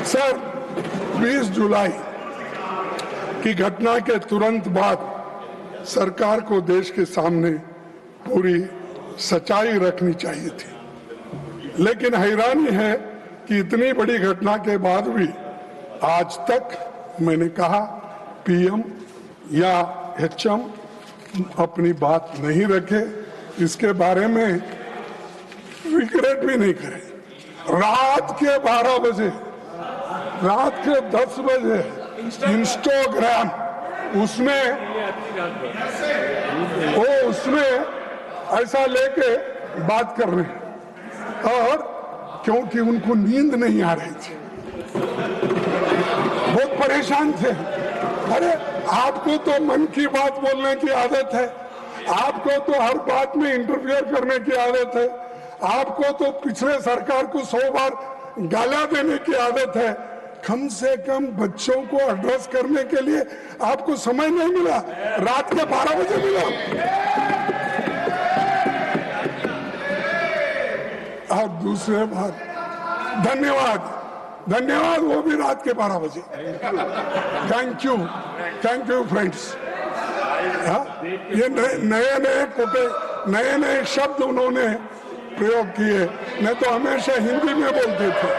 Sir, 20 जुलाई की घटना के तुरंत बाद सरकार को देश के सामने पूरी सच्चाई रखनी चाहिए थी, लेकिन हैरानी है कि इतनी बड़ी घटना के बाद भी आज तक मैंने कहा पीएम या एचएम अपनी बात नहीं रखे, इसके बारे में रिग्रेट भी नहीं करे। रात के 12 बजे, रात के 10 बजे इंस्टाग्राम उसमें ऐसा लेके बात कर रहे हैं, और क्योंकि उनको नींद नहीं आ रही थी, बहुत परेशान थे। अरे आपको तो मन की बात बोलने की आदत है, आपको तो हर बात में इंटरफियर करने की आदत है, आपको तो पिछले सरकार को 100 बार गालियां देने की आदत है। कम से कम बच्चों को एड्रेस करने के लिए आपको समय नहीं मिला, रात के 12 बजे मिला। और दूसरे बात, धन्यवाद, वो भी रात के 12 बजे। Thank you friends. ये नए शब्द उन्होंने प्रयोग किए, नहीं तो हमेशा हिंदी में बोलते थे।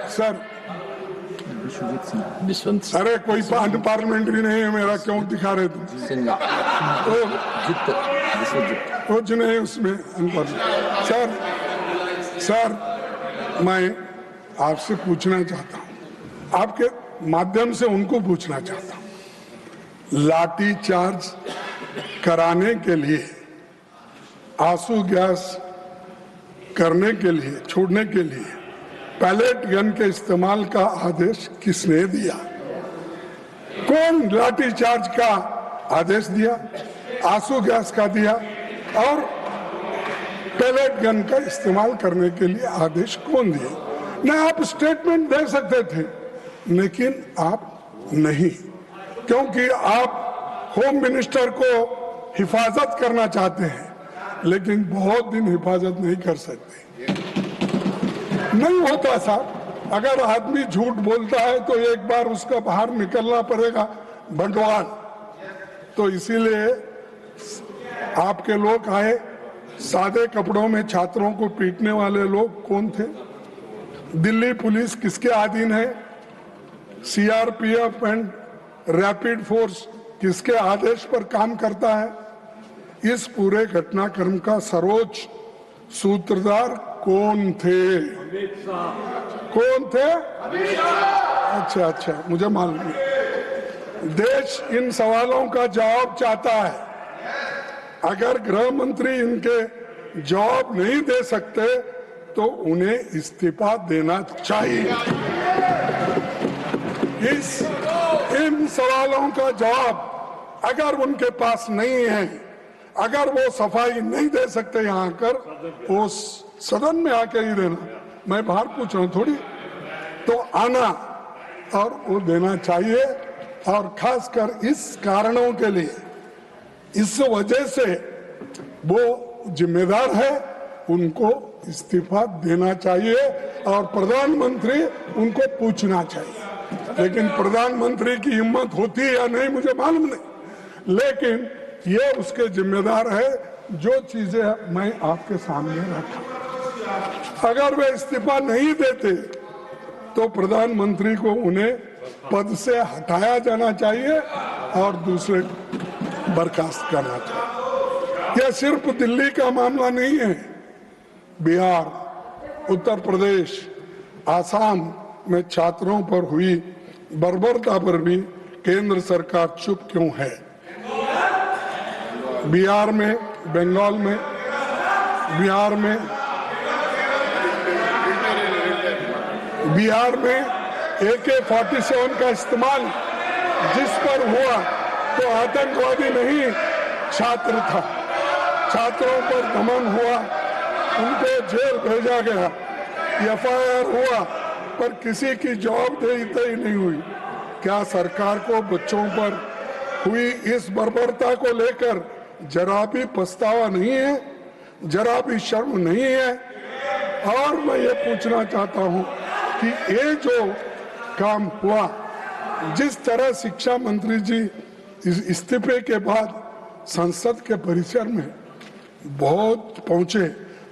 सर अरे कोई पार्लियामेंट्री नहीं है मेरा, क्यों दिखा रहे तुम? कुछ नहीं उसमें। सर मैं आपसे पूछना चाहता हूं, आपके माध्यम से उनको पूछना चाहता हूं, लाठी चार्ज कराने के लिए, आंसू गैस करने के लिए, छोड़ने के लिए पैलेट गन के इस्तेमाल का आदेश किसने दिया? कौन लाठी चार्ज का आदेश दिया, आंसू गैस का दिया, और पैलेट गन का इस्तेमाल करने के लिए आदेश कौन दिया? ना आप स्टेटमेंट दे सकते थे, लेकिन आप नहीं, क्योंकि आप होम मिनिस्टर को हिफाजत करना चाहते हैं, लेकिन बहुत दिन हिफाजत नहीं कर सकते। नहीं होता साहब, अगर आदमी झूठ बोलता है तो एक बार उसका बाहर निकलना पड़ेगा बंटवाल। तो इसीलिए आपके लोग आए, सादे कपड़ों में छात्रों को पीटने वाले लोग कौन थे? दिल्ली पुलिस किसके अधीन है? सीआरपीएफ एंड रैपिड फोर्स किसके आदेश पर काम करता है? इस पूरे घटनाक्रम का सर्वोच्च सूत्रधार कौन थे? अच्छा, मुझे मालूम नहीं। देश इन सवालों का जवाब चाहता है। अगर गृह मंत्री इनके जवाब नहीं दे सकते तो उन्हें इस्तीफा देना चाहिए। इन सवालों का जवाब अगर उनके पास नहीं है, अगर वो सफाई नहीं दे सकते यहाँ आकर, वो सदन में आके ही देना, मैं बाहर पूछ रहा हूँ थोड़ी, तो आना और वो देना चाहिए। और खासकर इस कारणों के लिए, इस वजह से वो जिम्मेदार है, उनको इस्तीफा देना चाहिए और प्रधानमंत्री उनको पूछना चाहिए। लेकिन प्रधानमंत्री की हिम्मत होती है या नहीं मुझे मालूम नहीं, लेकिन ये उसके जिम्मेदार है। जो चीजें मैं आपके सामने रखा, अगर वे इस्तीफा नहीं देते तो प्रधानमंत्री को उन्हें पद से हटाया जाना चाहिए और दूसरे बर्खास्त करना चाहिए। यह सिर्फ दिल्ली का मामला नहीं है, बिहार, उत्तर प्रदेश, आसाम में छात्रों पर हुई बर्बरता पर भी केंद्र सरकार चुप क्यों है? बिहार में, बंगाल में, बिहार में AK-47 का इस्तेमाल जिस पर हुआ तो आतंकवादी नहीं, छात्र था। छात्रों पर दमन हुआ, उनको जेल भेजा गया, FIR हुआ, पर किसी की जवाबदेही तय नहीं हुई। क्या सरकार को बच्चों पर हुई इस बर्बरता को लेकर जरा भी पछतावा नहीं है, जरा भी शर्म नहीं है। और मैं ये पूछना चाहता हूं कि ये जो काम हुआ, जिस तरह शिक्षा मंत्री जी इस्तीफे के बाद संसद के परिसर में बहुत पहुंचे,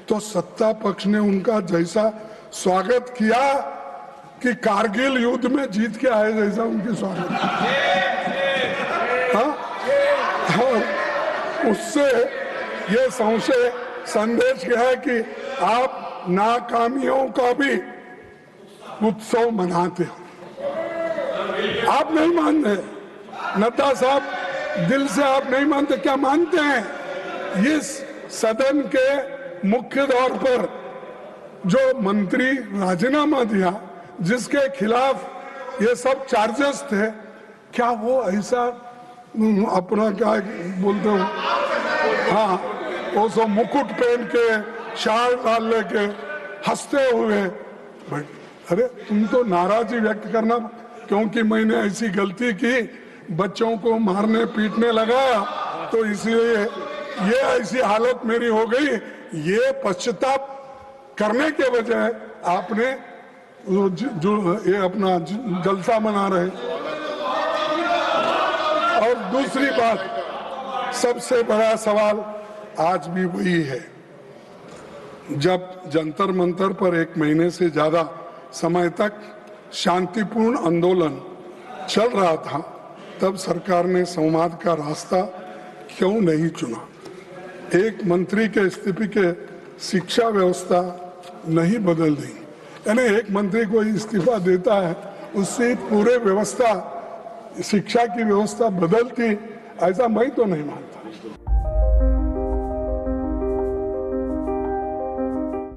तो सत्ता पक्ष ने उनका जैसा स्वागत किया कि कारगिल युद्ध में जीत के आए जैसा उनकी स्वागत हाँ? और उससे ये संशय संदेश क्या है कि आप नाकामियों का भी उत्सव मनाते हो। आप नहीं मानते, नड्डा साहब दिल से आप नहीं मानते, क्या मानते हैं? इस सदन के मुख्य तौर पर जो मंत्री राजीनामा दिया, जिसके खिलाफ ये सब चार्जेस थे, क्या वो ऐसा अपना क्या बोलते हो, हाँ, वो सब मुकुट पहन के शाल डाल लेके हंसते हुए, अरे तुम तो नाराजगी व्यक्त करना क्योंकि मैंने ऐसी गलती की, बच्चों को मारने पीटने लगा, तो इसलिए ये ऐसी हालत मेरी हो गई। ये पश्चाताप करने के बजाय आपने जो ये अपना जलसा मना रहे। और दूसरी बात, सबसे बड़ा सवाल आज भी वही है। जब जंतर मंतर पर 1 महीने से ज्यादा समय तक शांतिपूर्ण आंदोलन चल रहा था, तब सरकार ने संवाद का रास्ता क्यों नहीं चुना? एक मंत्री के इस्तीफे के शिक्षा व्यवस्था नहीं बदल दी, यानी एक मंत्री को इस्तीफा देता है, उससे पूरे व्यवस्था, शिक्षा की व्यवस्था बदलती, ऐसा मैं तो नहीं मानता।